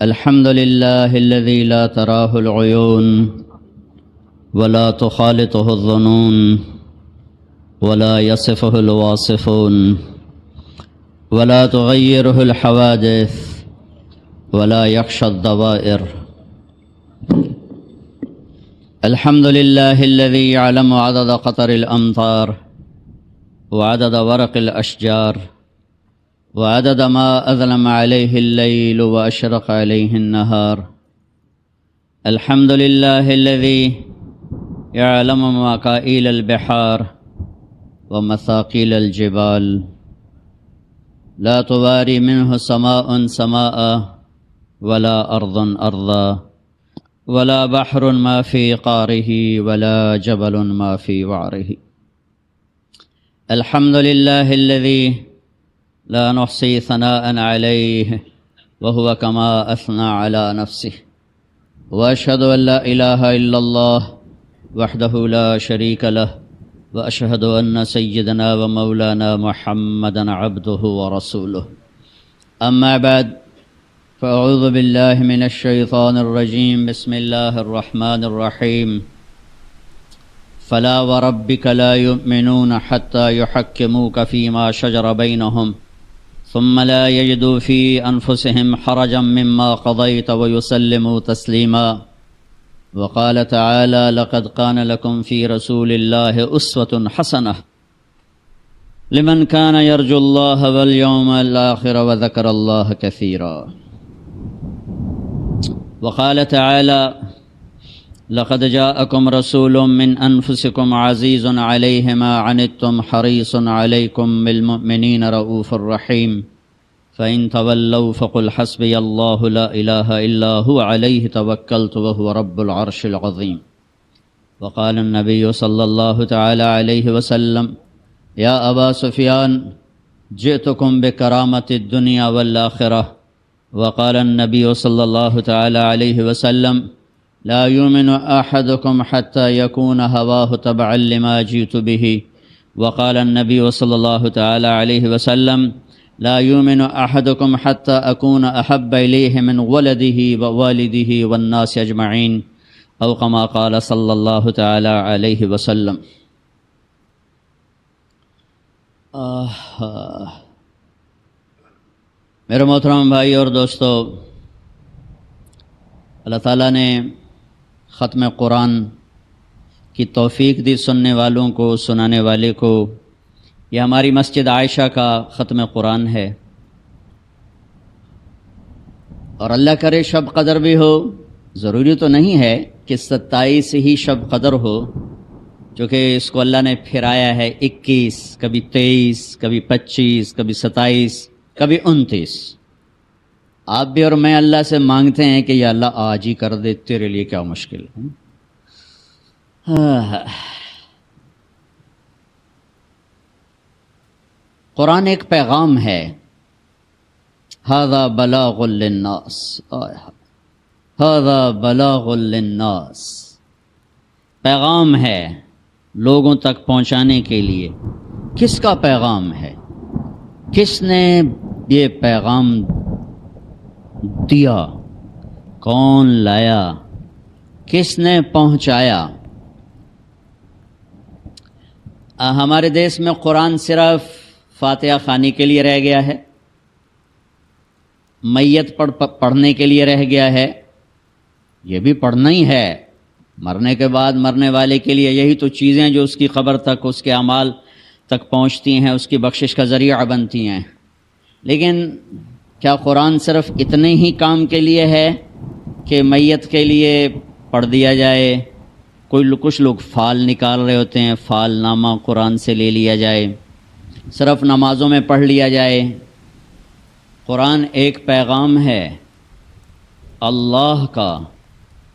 الحمد لله الذي لا تراه العيون ولا تخالطه الظنون ولا يصفه الواصفون ولا تغيره الحوادث ولا يخشى الضوائر. الحمد لله الذي يعلم عدد قطر الأمطار وعدد ورق الأشجار وعدد ما أظلم عليه الليل وأشرق عليه النهار. الحمد لله الذي يعلم مكائيل البحار ومثاقيل الجبال، لا تواري منه سماء سماء ولا أرض أرضا ولا بحر ما في قاره ولا جبل ما في وعره. الحمد لله الذي لا نحصي ثناء عليه وهو كما أثنى على نفسه. وأشهد أن لا إله إلا الله وحده لا شريك له، وأشهد أن سيدنا ومولانا محمدا عبده ورسوله. أما بعد، فأعوذ بالله من الشيطان الرجيم. بسم الله الرحمن الرحيم. فلا وربك لا يؤمنون حتى يحكموك فيما شجر بينهم ثم لا يجدوا في أنفسهم حرجا مما قضيت ويسلموا تسليما. وقال تعالى: لقد كان لكم في رسول الله أسوة حسنة لمن كان يرجو الله واليوم الآخر وذكر الله كثيرا. وقال تعالى: لقد جاءكم رسول من أنفسكم عزيز عليه ما عنتم حريص عليكم بالمؤمنين رؤوف رحيم. فإن تولوا فقل حسبي الله لا إله إلا هو عليه توكلت وهو رب العرش العظيم. وقال النبي صلى الله تعالى عليه وسلم: يا أبا سفيان جئتكم بكرامة الدنيا والآخرة. وقال النبي صلى الله تعالى عليه وسلم: لا يؤمن أحدكم حتى يكون هواه تبعا لما جئت به. وقال النبي صلى الله تعالى عليه وسلم: لا يؤمن أحدكم حتى أكون أحب إليه من ولده ووالده والناس أجمعين، أو كما قال صلى الله تعالى عليه وسلم. میرے محترم بھائی اور دوستو، اللہ تعالیٰ نے ختم قرآن کی توفیق دی سننے والوں کو، سنانے والے کو۔ یہ ہماری مسجد عائشہ کا ختم قرآن ہے، اور اللہ کرے شب قدر بھی ہو۔ ضروری تو نہیں ہے کہ 27 ہی شب قدر ہو، چونکہ اس کو اللہ نے پھرایا ہے 21، کبھی 23، کبھی 25، کبھی 27، کبھی 29۔ آپ بھی اور میں اللہ سے مانگتے ہیں کہ یا اللہ آج ہی کر دے، تیرے لیے کیا مشکل ہے۔ قرآن ایک پیغام ہے، ھذا بلاغ للناس، ھذا بلاغ للناس، پیغام ہے لوگوں تک پہنچانے کے لیے۔ کس کا پیغام ہے؟ کس نے یہ پیغام دیا؟ کون لایا؟ کس نے پہنچایا؟ ہمارے دیس میں قرآن صرف فاتحہ خوانی کے لیے رہ گیا ہے، میت پڑھنے کے لیے رہ گیا ہے۔ یہ بھی پڑھنا ہی ہے، مرنے کے بعد مرنے والے کے لیے یہی تو چیزیں جو اس کی قبر تک، اس کے اعمال تک پہنچتی ہیں، اس کی بخشش کا ذریعہ بنتی ہیں۔ لیکن کیا قرآن صرف اتنے ہی کام کے لیے ہے کہ میت کے لیے پڑھ دیا جائے؟ کچھ لوگ فال نکال رہے ہوتے ہیں، فال نامہ قرآن سے لے لیا جائے، صرف نمازوں میں پڑھ لیا جائے۔ قرآن ایک پیغام ہے اللہ کا،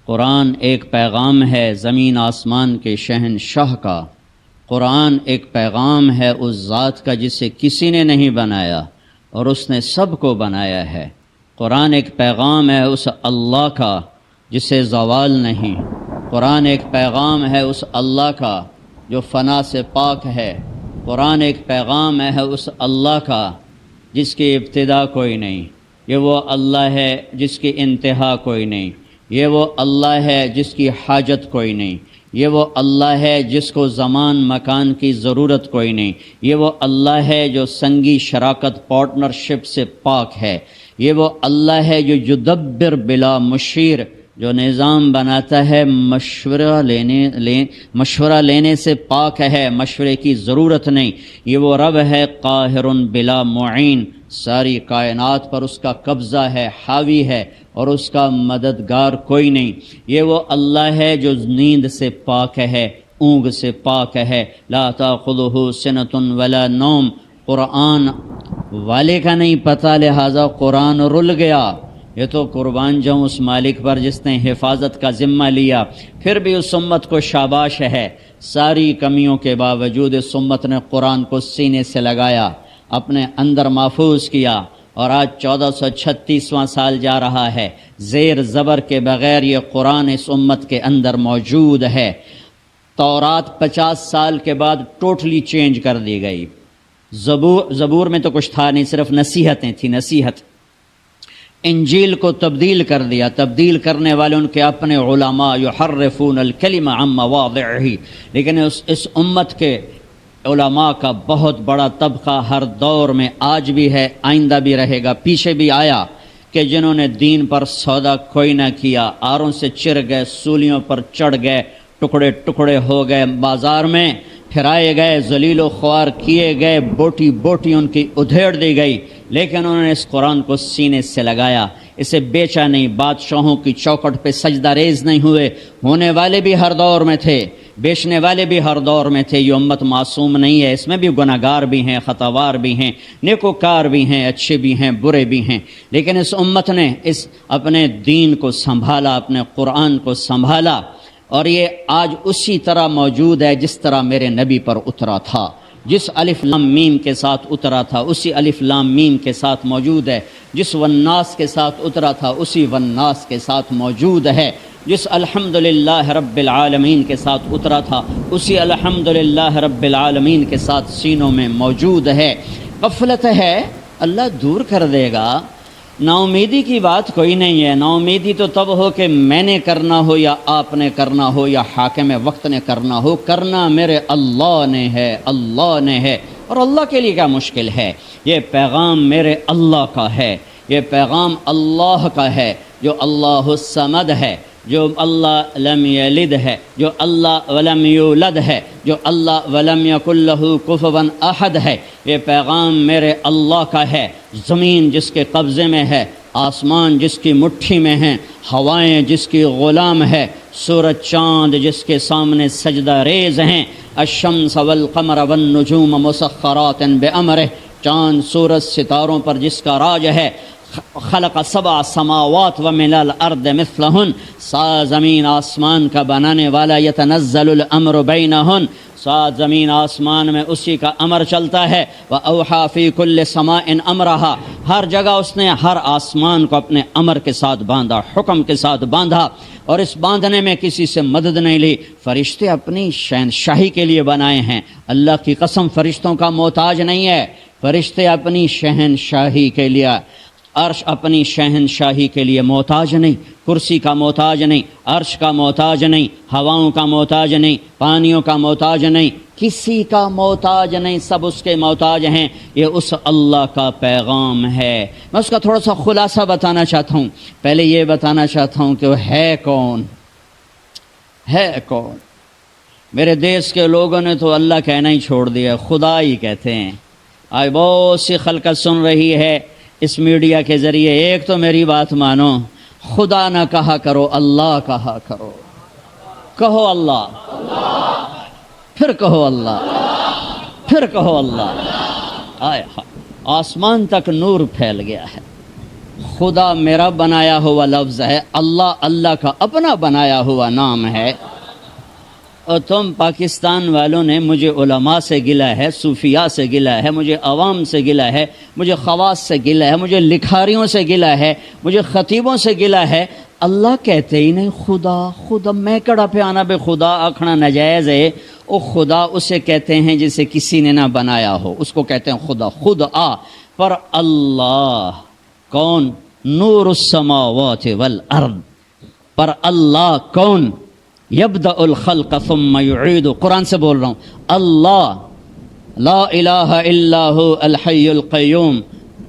قرآن ایک پیغام ہے زمین آسمان کے شہنشاہ کا، قرآن ایک پیغام ہے اس ذات کا جسے کسی نے نہیں بنایا اور اس نے سب کو بنایا ہے۔ قرآن ایک پیغام ہے اس اللہ کا جسے زوال نہیں، قرآن ایک پیغام ہے اس اللہ کا جو فنا سے پاک ہے، قرآن ایک پیغام ہے اس اللہ کا جس کی ابتدا کوئی نہیں، یہ وہ اللہ ہے جس کی انتہا کوئی نہیں، یہ وہ اللہ ہے جس کی حاجت کوئی نہیں، یہ وہ اللہ ہے جس کو زمان مکان کی ضرورت کوئی نہیں، یہ وہ اللہ ہے جو سنگی شراکت پارٹنرشپ سے پاک ہے، یہ وہ اللہ ہے جو یدبر بلا مشیر، جو نظام بناتا ہے مشورہ لینے سے پاک ہے، مشورے کی ضرورت نہیں، یہ وہ رب ہے قاہر بلا معین، ساری کائنات پر اس کا قبضہ ہے، حاوی ہے اور اس کا مددگار کوئی نہیں، یہ وہ اللہ ہے جو نیند سے پاک ہے، اونگ سے پاک ہے، لا تاخذہ سنۃ ولا نوم، قرآن والے کا نہیں پتہ لہذا قرآن رل گیا۔ یہ تو قربان جاؤں اس مالک پر جس نے حفاظت کا ذمہ لیا، پھر بھی اس امت کو شاباش ہے، ساری کمیوں کے باوجود اس امت نے قرآن کو سینے سے لگایا، اپنے اندر محفوظ کیا، اور آج 1436واں سال جا رہا ہے، زیر زبر کے بغیر یہ قرآن اس امت کے اندر موجود ہے۔ تورات 50 سال کے بعد ٹوٹلی چینج کر دی گئی، زبور میں تو کچھ تھا نہیں، صرف نصیحتیں تھیں، نصیحت۔ انجیل کو تبدیل کر دیا، تبدیل کرنے والے ان کے اپنے علماء، یحرفون الکلم عن مواضعہ، لیکن اس امت کے علماء کا بہت بڑا طبقہ ہر دور میں آج بھی ہے، آئندہ بھی رہے گا، پیچھے بھی آیا، کہ جنہوں نے دین پر سودا کوئی نہ کیا، آروں سے چر گئے، سولیوں پر چڑھ گئے، ٹکڑے ٹکڑے ہو گئے، بازار میں پھرائے گئے، ذلیل و خوار کیے گئے، بوٹی بوٹی ان کی ادھیڑ دی گئی، لیکن انہوں نے اس قرآن کو سینے سے لگایا، اسے بیچا نہیں، بادشاہوں کی چوکٹ پہ سجدہ ریز نہیں ہوئے، ہونے والے بھی ہر دور میں تھے، بیچنے والے بھی ہر دور میں تھے۔ یہ امت معصوم نہیں ہے، اس میں بھی گناہگار بھی ہیں، خطاوار بھی ہیں، نیکوکار بھی ہیں، اچھے بھی ہیں، برے بھی ہیں، لیکن اس امت نے اس اپنے دین کو سنبھالا، اپنے قرآن کو سنبھالا، اور یہ آج اسی طرح موجود ہے جس طرح میرے نبی پر اترا تھا، جس الف لام میم کے ساتھ اترا تھا اسی الف لام میم کے ساتھ موجود ہے، جس والناس کے ساتھ اترا تھا اسی والناس کے ساتھ موجود ہے، جس الحمدللہ رب العالمین کے ساتھ اترا تھا اسی الحمدللہ رب العالمین کے ساتھ سینوں میں موجود ہے۔ غفلت ہے، اللہ دور کر دے گا۔ نا امیدی کی بات کوئی نہیں ہے، نا امیدی تو تب ہو کہ میں نے کرنا ہو یا آپ نے کرنا ہو یا حاکم وقت نے کرنا ہو، کرنا میرے اللہ نے ہے، اللہ نے ہے، اور اللہ کے لیے کیا مشکل ہے۔ یہ پیغام میرے اللہ کا ہے، یہ پیغام اللہ کا ہے، جو اللہ الصمد ہے، جو اللہ لم یلد ہے، جو اللہ ولم یولد ہے، جو اللہ ولم یکن لہ کفوا احد ہے، یہ پیغام میرے اللہ کا ہے۔ زمین جس کے قبضے میں ہے، آسمان جس کی مٹھی میں ہیں، ہوائیں جس کی غلام ہے، سورج چاند جس کے سامنے سجدہ ریز ہیں، الشمس والقمر والنجوم مسخرات بامرہ، چاند سورج ستاروں پر جس کا راج ہے، خلق سبع سماوات ومن الارض مثلہن، سات زمین آسمان کا بنانے والا، یتنزل الامر بینہن، سات زمین آسمان میں اسی کا امر چلتا ہے، وَأَوْحَى فِي كُلِّ سَمَاءٍ أَمْرَهَا، ہر جگہ اس نے ہر آسمان کو اپنے امر کے ساتھ باندھا، حکم کے ساتھ باندھا، اور اس باندھنے میں کسی سے مدد نہیں لی۔ فرشتے اپنی شہنشاہی کے لیے بنائے ہیں، اللہ کی قسم فرشتوں کا محتاج نہیں ہے، فرشتے اپنی شہنشاہی کے لیے، عرش اپنی شہنشاہی کے لیے محتاج نہیں، کرسی کا محتاج نہیں، عرش کا محتاج نہیں، ہواؤں کا محتاج نہیں، پانیوں کا محتاج نہیں، کسی کا محتاج نہیں، سب اس کے محتاج ہیں۔ یہ اس اللہ کا پیغام ہے۔ میں اس کا تھوڑا سا خلاصہ بتانا چاہتا ہوں۔ پہلے یہ بتانا چاہتا ہوں کہ وہ ہے کون، ہے کون۔ میرے دیش کے لوگوں نے تو اللہ کہنا ہی چھوڑ دیا، خدا ہی کہتے ہیں۔ آج بہت سی خلقت سن رہی ہے اس میڈیا کے ذریعے، ایک تو میری بات مانو، خدا نہ کہا کرو، اللہ کہا کرو، کہو اللہ، پھر کہو اللہ، پھر کہو اللہ۔ آئے آسمان تک نور پھیل گیا ہے۔ خدا میرا بنایا ہوا لفظ ہے، اللہ اللہ کا اپنا بنایا ہوا نام ہے، اور تم پاکستان والوں نے مجھے علماء سے گلا ہے، صوفیاء سے گلا ہے، مجھے عوام سے گلا ہے، مجھے خواص سے گلا ہے، مجھے لکھاریوں سے گلا ہے، مجھے خطیبوں سے گلا ہے۔ اللہ کہتے ہی نہیں خدا، خدا میں کڑا پہ آنا بے خدا آکھنا نجائز ہے۔ او خدا اسے کہتے ہیں جسے کسی نے نہ بنایا ہو، اس کو کہتے ہیں خدا، خود آ، پر اللہ کون؟ نور السماوات والارض، پر اللہ کون؟ یبدأ الخلق ثم یعید، قرآن سے بول رہا ہوں، اللہ لا الہ الا هو الحی القیوم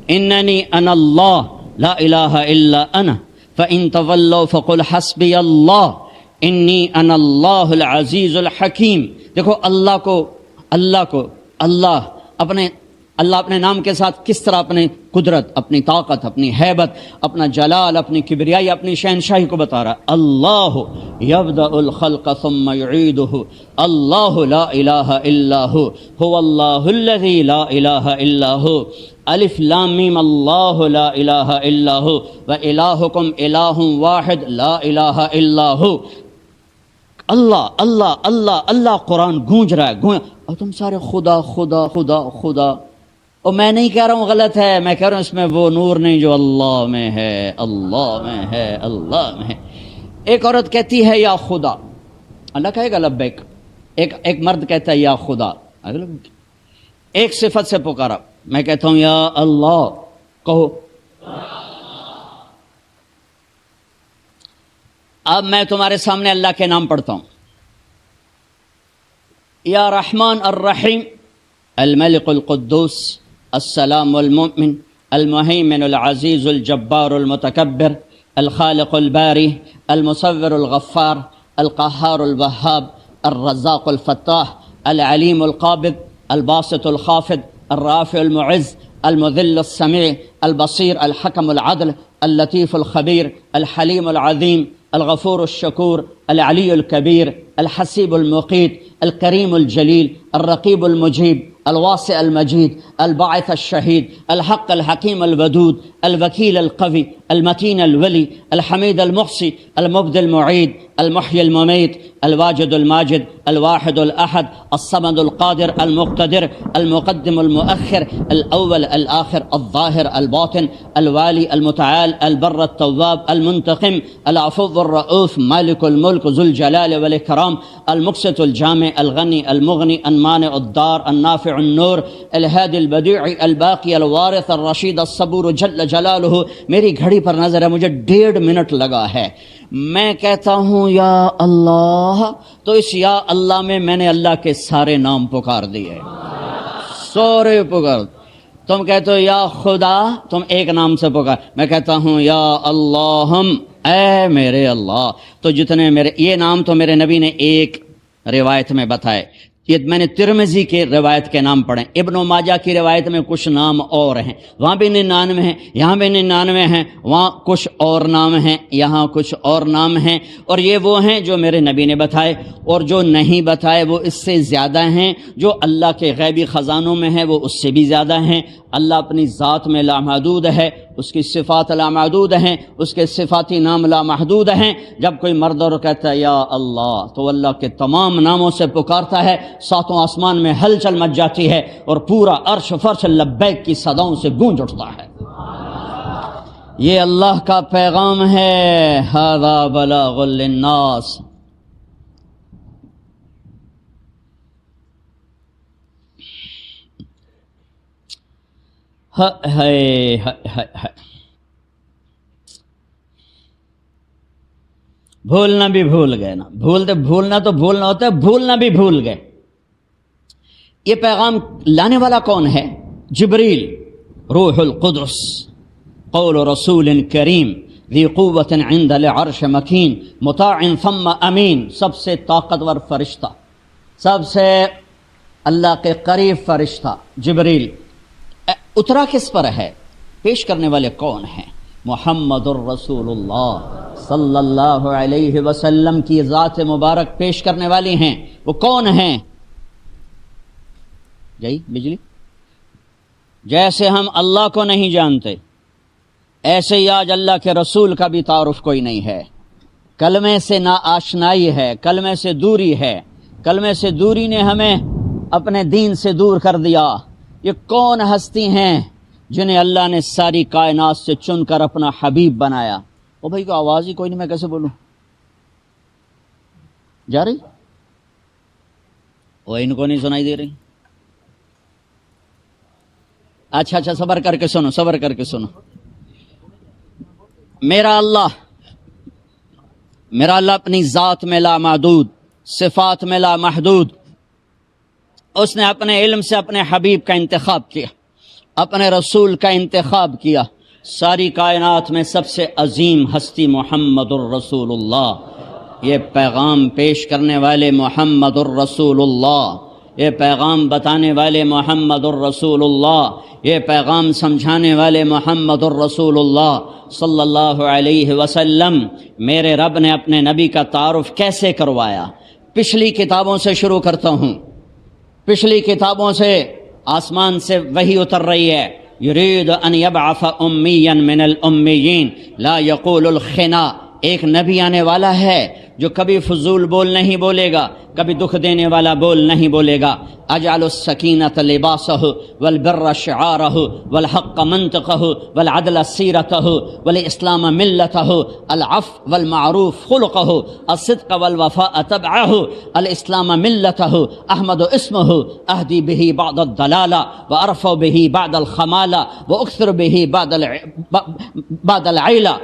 اننی انا اللہ لا الہ الا انا فان تولوا فقل حسبی اللہ انی انا اللہ العزیز الحکیم۔ دیکھو اللہ کو اللہ اپنے نام کے ساتھ کس طرح اپنے قدرت، اپنی طاقت، اپنی ہیبت، اپنا جلال، اپنی کبریائی، اپنی شہنشاہی کو بتا رہا ہے۔ اللہ یبدأ الخلق ثم یعیدہ، اللہ لا الہ الا هو اللہ الذی لا الہ الا هو، الف لام میم، اللہ لا الہ الا هو وإلہکم الہ واحد لا الہ الا هو۔ اللہ اللہ اللہ اللہ قرآن گونج رہا ہے، اور تم سارے خدا خدا خدا خدا۔ اور میں نہیں کہہ رہا ہوں غلط ہے، میں کہہ رہا ہوں اس میں وہ نور نہیں جو اللہ میں ہے، اللہ میں ہے، اللہ میں ہے۔ ایک عورت کہتی ہے یا خدا، اللہ کہے گا لبیک۔ ایک مرد کہتا ہے یا خدا، ایک صفت سے پکارا، میں کہتا ہوں یا اللہ، کہو۔ اب میں تمہارے سامنے اللہ کے نام پڑھتا ہوں، یا رحمان الرحیم، الملک القدوس السلام المؤمن المہیمن العزیز الجبار المتکبر الخالق الباری المصور الغفار القہار الوہاب الرزاق الفتاح العلیم القابض الباسط الخافض الرافع المعز المذل السمیع البصیر الحکم العدل اللطیف الخبیر الحلیم العظیم الغفور الشکور العلی الکبیر الحسیب المقیت الکریم الجلیل الرقیب المجیب الواسع المجید الباعث الشہید الحق الحکیم الودود الوکیل القوی المتین الولی الحمید المحصی المبدی المعید المحیی الممیت الواجد الماجد الواحد الاحد الصمد القادر المقتدر المقدم المؤخر الاول الآخر الظاہر الباطن الوالی المتعال البر التواب المنتقم العفو الرؤوف مالک الملک ذو الجلال والاکرام المقسط الجامع الغنی المغنی المانع الدار النافع النور الہادی البدیع الباقی الوارث الرشید الصبور جل جلالہ۔ میری گھڑی پر نظر ہے، مجھے 1.5 منٹ لگا ہے۔ میں کہتا ہوں یا اللہ، تو اس یا اللہ میں نے اللہ کے سارے نام پکار دیے، سارے پکار۔ تم کہتے ہو یا خدا، تم ایک نام سے پکار، میں کہتا ہوں یا اللہم، اے میرے اللہ۔ تو جتنے میرے یہ نام تو میرے نبی نے ایک روایت میں بتائے، یہ میں نے ترمذی کے روایت کے نام پڑھے، ابن ماجہ کی روایت میں کچھ نام اور ہیں، وہاں بھی 99 ہیں، یہاں بھی 99 ہیں، وہاں کچھ اور نام ہیں، یہاں کچھ اور نام ہیں، اور یہ وہ ہیں جو میرے نبی نے بتائے، اور جو نہیں بتائے وہ اس سے زیادہ ہیں، جو اللہ کے غیبی خزانوں میں ہیں وہ اس سے بھی زیادہ ہیں۔ اللہ اپنی ذات میں لامحدود ہے، اس کی صفات لامحدود ہیں، اس کے صفاتی نام لامحدود ہیں۔ جب کوئی مرد اور کہتا ہے یا اللہ، تو اللہ کے تمام ناموں سے پکارتا ہے، ساتوں آسمان میں ہلچل مچ جاتی ہے، اور پورا عرش فرش لبیک کی صداؤں سے گونج اٹھتا ہے۔ یہ اللہ کا پیغام ہے، ھذا بلاغ للناس۔ بھولنا بھی بھول گئے نا، بھولنا تو بھولنا ہوتا ہے، بھولنا بھی بھول گئے۔ یہ پیغام لانے والا کون ہے؟ جبریل، روح القدس، قول رسول کریم ذی قوت عند العرش مکین مطاع ثم امین، سب سے طاقتور فرشتہ، سب سے اللہ کے قریب فرشتہ جبریل۔ اترا کس پر ہے؟ پیش کرنے والے کون ہیں؟ محمد الرسول اللہ صلی اللہ علیہ وسلم کی ذات مبارک پیش کرنے والی ہیں۔ وہ کون ہیں؟ جی بجلی، جیسے ہم اللہ کو نہیں جانتے، ایسے ہی آج اللہ کے رسول کا بھی تعارف کوئی نہیں ہے۔ کلمے سے نا آشنائی ہے، کلمے سے دوری ہے، کلمے سے دوری نے ہمیں اپنے دین سے دور کر دیا۔ یہ کون ہستی ہیں جنہیں اللہ نے ساری کائنات سے چن کر اپنا حبیب بنایا؟ او بھائی کو آواز ہی کوئی نہیں، میں کیسے بولوں؟ جا رہی؟ وہ ان کو نہیں سنائی دے رہی؟ اچھا صبر کر کے سنو، صبر کر کے سنو۔ میرا اللہ اپنی ذات میں لا محدود، صفات میں لا محدود، اس نے اپنے علم سے اپنے حبیب کا انتخاب کیا، اپنے رسول کا انتخاب کیا۔ ساری کائنات میں سب سے عظیم ہستی محمد الرسول اللہ، یہ پیغام پیش کرنے والے محمد الرسول اللہ، یہ پیغام بتانے والے محمد الرسول اللہ، یہ پیغام سمجھانے والے محمد الرسول اللہ صلی اللہ علیہ وسلم۔ میرے رب نے اپنے نبی کا تعارف کیسے کروایا؟ پچھلی کتابوں سے شروع کرتا ہوں۔ پچھلی کتابوں سے آسمان سے وحی اتر رہی ہے، یرید ان یبعث امیا من الامیین لا یقول الخنا، ایک نبی آنے والا ہے جو کبھی فضول بول نہیں بولے گا، کبھی دکھ دینے والا بول نہیں بولے گا۔ اجعل السکینۃ لباسہ والبر شعارہ والحق منطقہ والعدل سیرتہ والاسلام ملتہ العفو والمعروف خلقہ الصدق والوفاء تبعہ الاسلام ملتہ احمد اسمہ اہدی بہ بعد الضلالہ وارفع بہ بعد الخمالہ واکثر بہ بعد العیلہ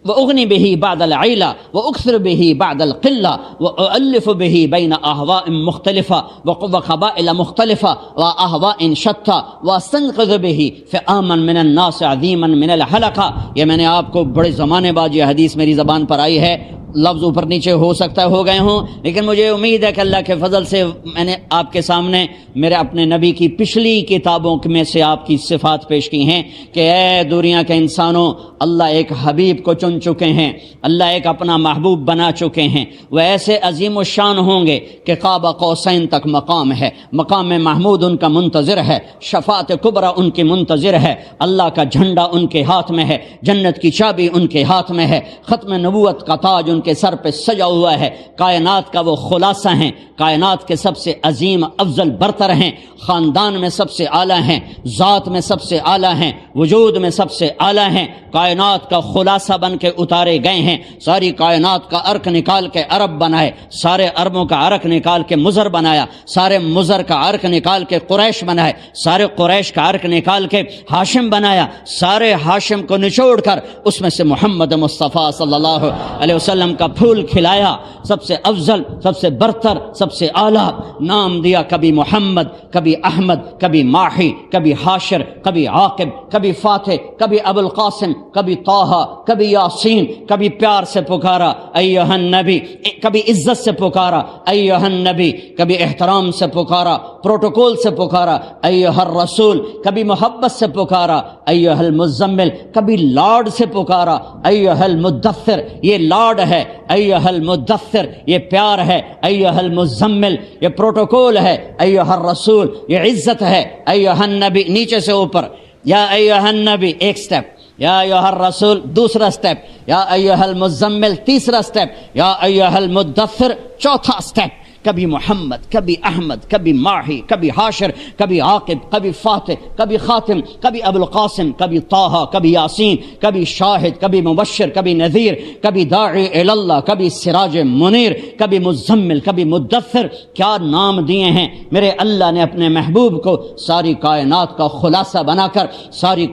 وأغني به بعد العيلة وأكثر به بعد القلة وأؤلف به بين أهواء مختلفة وقبائل مختلفة وأهواء شتى وأستنقذ به فئاما من الناس عظيما من الحلقة۔ یہ میں نے آپ کو بڑے زمانے بعد یہ حدیث میری زبان پر آئی ہے، لفظ اوپر نیچے ہو سکتا ہے ہو گئے ہوں، لیکن مجھے امید ہے کہ اللہ کے فضل سے میں نے آپ کے سامنے میرے اپنے نبی کی پچھلی کتابوں میں سے آپ کی صفات پیش کی ہیں کہ اے دنیا کے انسانوں، اللہ ایک حبیب کو چن چکے ہیں، اللہ ایک اپنا محبوب بنا چکے ہیں، وہ ایسے عظیم الشان ہوں گے کہ قاب قوسین تک مقام ہے، مقام محمود ان کا منتظر ہے، شفاعت کبریٰ ان کی منتظر ہے، اللہ کا جھنڈا ان کے ہاتھ میں ہے، جنت کی چابی ان کے ہاتھ میں ہے، ختم نبوت کا تاج ان کے سر پہ سجا ہوا ہے، کائنات کا وہ خلاصہ ہیں، کائنات کے سب سے عظیم افضل برتر ہیں، خاندان میں سب سے اعلیٰ ہیں، ذات میں سب سے اعلیٰ ہیں، وجود میں سب سے اعلیٰ ہیں، کائنات کا خلاصہ بن کے اتارے گئے ہیں، ساری کائنات کا عرق نکال کے عرب بنائے، سارے عربوں کا عرق نکال کے مضر بنایا، سارے مضر کا عرق نکال کے قریش بنائے، سارے قریش کا عرق نکال کے ہاشم بنایا، سارے ہاشم کو نچوڑ کر اس میں سے محمد مصطفیٰ صلی اللہ علیہ وسلم کا پھول کھلایا، سب سے افضل، سب سے برتر، سب سے اعلیٰ نام دیا، کبھی محمد، کبھی احمد، کبھی ماحی، کبھی حاشر، کبھی عاقب، کبھی فاتح، کبھی ابو القاسم، کبھی طٰہٰ، کبھی یاسین، کبھی پیار سے پکارا ایھا النبی، کبھی عزت سے پکارا ایھا النبی، کبھی احترام سے پکارا، پروٹوکول سے پکارا ایھا الرسول، کبھی محبت سے پکارا ایھا المزمل، کبھی لاڈ سے پکارا ایھا المدثر، یہ لاڈ ہے، ایھا المدثر یہ پیار ہے، ایھا المزمل یہ پروٹوکول ہے، ایھا الرسول یہ عزت ہے، ایھا النبی نیچے سے اوپر، یا ایھا النبی ایک سٹیپ، یا ایھا الرسول دوسرا سٹیپ، یا ایھا المزمل تیسرا سٹیپ، یا ایھا المدثر چوتھا سٹیپ۔ کبھی محمد، کبھی احمد، کبھی ماحی، کبھی حاشر، کبھی عاقب، کبھی فاتح، کبھی خاتم، کبھی ابو القاسم، کبھی طٰہٰ، کبھی یاسین، کبھی شاہد، کبھی مبشر، کبھی نذیر، کبھی داعی الی اللہ، کبھی سراج منیر، کبھی مزمل، کبھی مدثر۔ کیا نام دیے ہیں میرے اللہ نے اپنے محبوب کو، ساری کائنات کا خلاصہ بنا کر ساری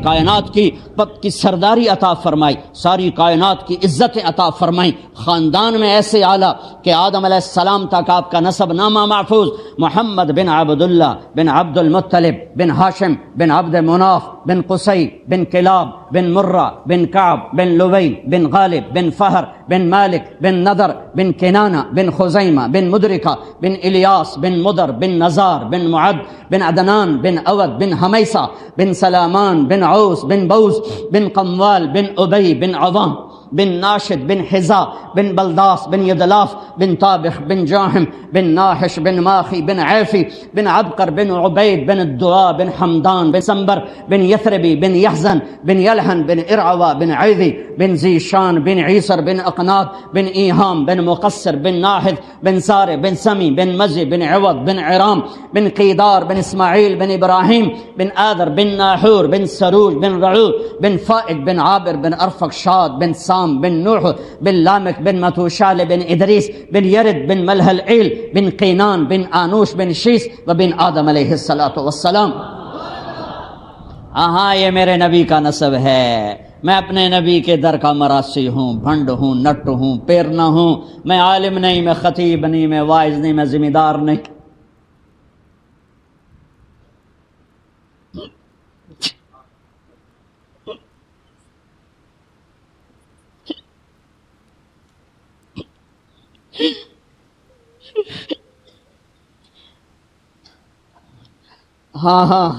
کائنات کی سرداری عطا فرمائی، ساری کائنات کی عزتیں عطا فرمائی، خاندان میں ایسے اعلیٰ کہ آدم علیہ السلام تک آپ کا نسب نامہ محفوظ، محمد بن عبداللہ بن عبد المطلب بن ہاشم بن عبد مناف بن قصی بن کلاب بن مرہ بن کعب بن لبی بن غالب بن فہر بن مالک بن نضر بن کنانہ بن خزیمہ بن مدرکہ بن الیاس بن مدر بن نزار بن معد بن عدنان بن اود بن حمیسہ بن سلامان بن عوس بن بوز بن قموال بن ابی بن عظام بن ناشد بن حزا بن بلداس بن یدلاف بن طابخ بن جاہم بن ناحش بن ماخی بن عیفی بن عبقر بن عبید بن الدعاء بن حمدان بن سنبر بن یثربی بن یحزن بن یلحن بن ارعوا بن عیذی بن زیشان بن عیسر بن اقناد بن ایہام بن مقصر بن ناحد بن سارے بن سمی بن مزی بن عوض بن عرام بن قیدار بن اسماعیل بن ابراہیم بن آدر بن ناحور بن سروج بن رعو بن فائق بن عابر بن ارفق شاد بن سام بن نوح بن لامک بن متوشال بن ادریس بن یرد بن ملح العیل بن قینان بن آنوش بن شیس و بن آدم علیہ الصلاۃ والسلام۔ ہاں ہاں یہ میرے نبی کا نسب ہے، میں اپنے نبی کے در کا مراسی ہوں، بھنڈ ہوں، نٹ ہوں، پیر نہ ہوں، میں عالم نہیں، میں خطیب نہیں، میں واعظ نہیں، میں ذمہ دار نہیں۔ ہاں ہاں،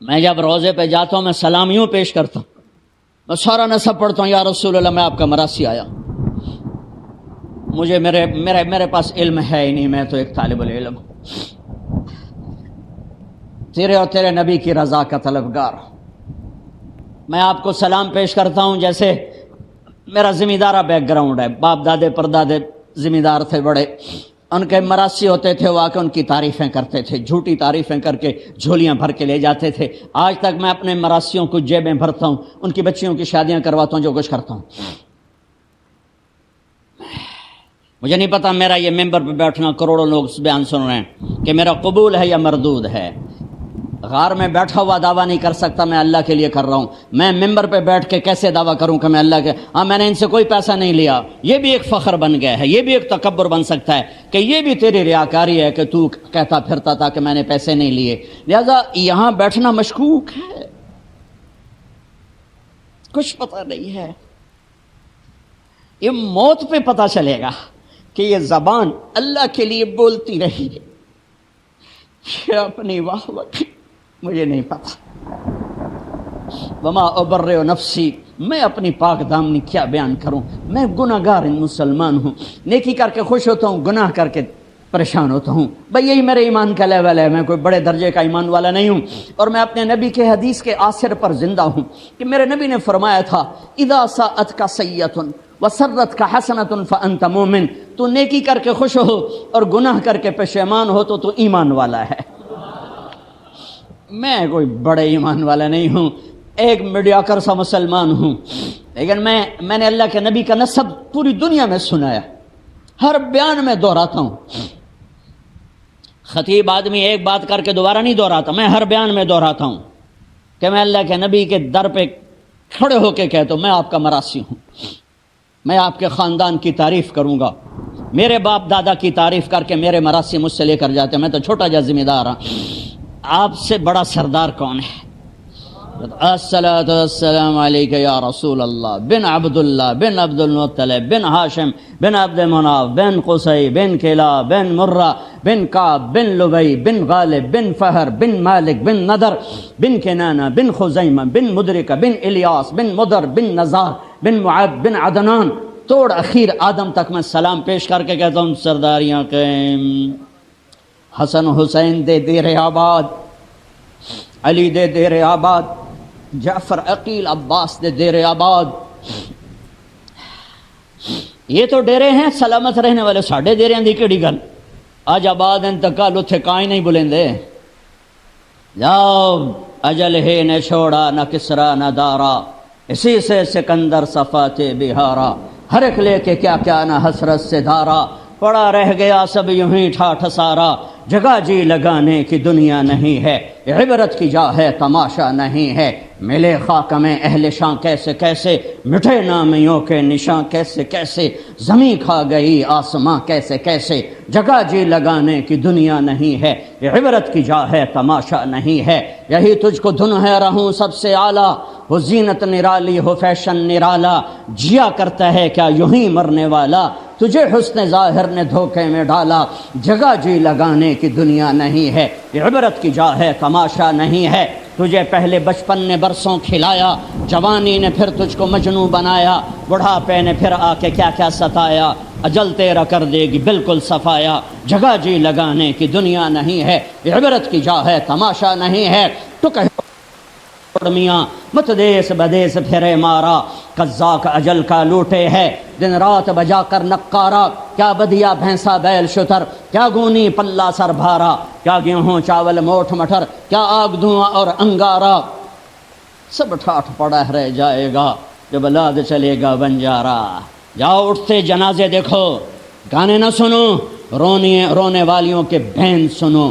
میں جب روزے پہ جاتا ہوں میں سلام یوں پیش کرتا ہوں، میں سارا نسب پڑھتا ہوں، یا رسول اللہ میں آپ کا مراسی آیا، مجھے میرے پاس علم ہے ہی نہیں، میں تو ایک طالب العلم ہوں، تیرے اور تیرے نبی کی رضا کا طلبگار ہوں۔ میں آپ کو سلام پیش کرتا ہوں جیسے میرا ذمہ دارہ بیک گراؤنڈ ہے، باپ دادے پردادے ذمہ دار تھے بڑے، ان کے مراسی ہوتے تھے، وہ آ کے ان کی تعریفیں کرتے تھے، جھوٹی تعریفیں کر کے جھولیاں بھر کے لے جاتے تھے۔ آج تک میں اپنے مراسیوں کو جیبیں بھرتا ہوں، ان کی بچیوں کی شادیاں کرواتا ہوں، جو کچھ کرتا ہوں۔ مجھے نہیں پتا میرا یہ ممبر پہ بیٹھنا کروڑوں لوگ اس بیان سن رہے ہیں کہ میرا قبول ہے یا مردود ہے۔ غار میں بیٹھا ہوا دعویٰ نہیں کر سکتا میں اللہ کے لیے کر رہا ہوں، میں ممبر پہ بیٹھ کے کیسے دعویٰ کروں کہ میں اللہ کے، ہاں میں نے ان سے کوئی پیسہ نہیں لیا، یہ بھی ایک فخر بن گیا ہے، یہ بھی ایک تکبر بن سکتا ہے کہ یہ بھی تیری ریاکاری ہے کہ تو کہتا پھرتا تھا کہ میں نے پیسے نہیں لیے۔ لہذا یہاں بیٹھنا مشکوک ہے، کچھ پتہ نہیں ہے، یہ موت پہ پتہ چلے گا کہ یہ زبان اللہ کے لیے بولتی رہی ہے کہ اپنی واہ واہ، مجھے نہیں پتا۔ وما ابرئ نفسی، میں اپنی پاک دامنی کیا بیان کروں، میں گناہ گار مسلمان ہوں، نیکی کر کے خوش ہوتا ہوں، گناہ کر کے پریشان ہوتا ہوں، بھئی یہی میرے ایمان کا لیول ہے، میں کوئی بڑے درجے کا ایمان والا نہیں ہوں، اور میں اپنے نبی کے حدیث کے آثر پر زندہ ہوں کہ میرے نبی نے فرمایا تھا اذا ساءتک سیئۃ وسرتک حسنۃ فانت مومن، تو نیکی کر کے خوش ہو اور گناہ کر کے پشیمان ہو تو ایمان والا ہے۔ میں کوئی بڑے ایمان والا نہیں ہوں، ایک میڈیاکر سا مسلمان ہوں، لیکن میں نے اللہ کے نبی کا نسب پوری دنیا میں سنایا، ہر بیان میں دہراتا ہوں۔ خطیب آدمی ایک بات کر کے دوبارہ نہیں دہراتا، میں ہر بیان میں دہراتا ہوں کہ میں اللہ کے نبی کے در پہ کھڑے ہو کے کہتا ہوں میں آپ کا مراسی ہوں، میں آپ کے خاندان کی تعریف کروں گا، میرے باپ دادا کی تعریف کر کے میرے مراسی مجھ سے لے کر جاتے ہیں، میں تو چھوٹا جا ذمہ دار ہوں۔ آپ سے بڑا سردار کون ہے؟ الصلاۃ والسلام علیک یا رسول اللہ بن عبداللہ بن عبد المطلب بن ہاشم بن عبد مناف بن قصی بن کلاب بن مرہ بن کعب بن لبی بن غالب بن فہر بن مالک بن نضر بن کنانہ بن خزیمہ بن مدرکہ بن الیاس بن مدر بن نزار بن معد بن عدنان، توڑ اخیر آدم تک میں سلام پیش کر کے کہتا ہوں سرداریاں قائم، حسن حسین دے دیر آباد، علی دے دیر آباد، جعفر عقیل عباس دے دیر آباد۔ یہ تو ڈیرے ہیں سلامت رہنے والے، ساڑھے ڈیرے دی کیڑی گل، آج آباد انتقال اتھے کائیں نہیں بلیں دے، جاؤ اجل ہے نہ چھوڑا نہ کسرا نہ دارا، اسی سے سکندر صفات بہارا، ہر ایک لے کے کیا کیا نہ حسرت سے دھارا، پڑا رہ گیا سب یوں ہی ٹھاٹھ سارا، جگہ جی لگانے کی دنیا نہیں ہے، عبرت کی جا ہے تماشا نہیں ہے، ملے خاک میں اہل شاں کیسے کیسے، مٹھے نامیوں کے نشاں کیسے کیسے، زمین کھا گئی آسماں کیسے کیسے، جگہ جی لگانے کی دنیا نہیں ہے، عبرت کی جا ہے تماشا نہیں ہے، یہی تجھ کو دھن ہے رہوں سب سے اعلیٰ، ہو زینت نرالی ہو فیشن نرالا، جیا کرتا ہے کیا یوں ہی مرنے والا، تجھے حسن ظاہر نے دھوکے میں ڈالا، جگہ جی لگانے کی دنیا نہیں ہے، عبرت کی جا ہے تماشا نہیں ہے، تجھے پہلے بچپن نے برسوں کھلایا، جوانی نے پھر تجھ کو مجنوں بنایا، بڑھاپے نے پھر آ کے کیا کیا ستایا، اجل تیرا کر دے گی بالکل صفایا، جگہ جی لگانے کی دنیا نہیں ہے، عبرت کی جا ہے تماشا نہیں ہے، تو کہ میاں مت دیس بدیس پھرے مارا، قزاق اجل کا لوٹے ہے دن رات بجا کر نقارا، کیا بدیا بھینسا بیل شتر، کیا گونی پلہ سر بھارا، کیا گیہوں چاول موٹھ مٹر، کیا آگ دھواں اور انگارا، سب ٹھاٹھ پڑا رہ جائے گا جب لاد چلے گا بنجارا، جاؤ اٹھتے جنازے دیکھو، گانے نہ سنو، رونے والیوں کے بین سنو،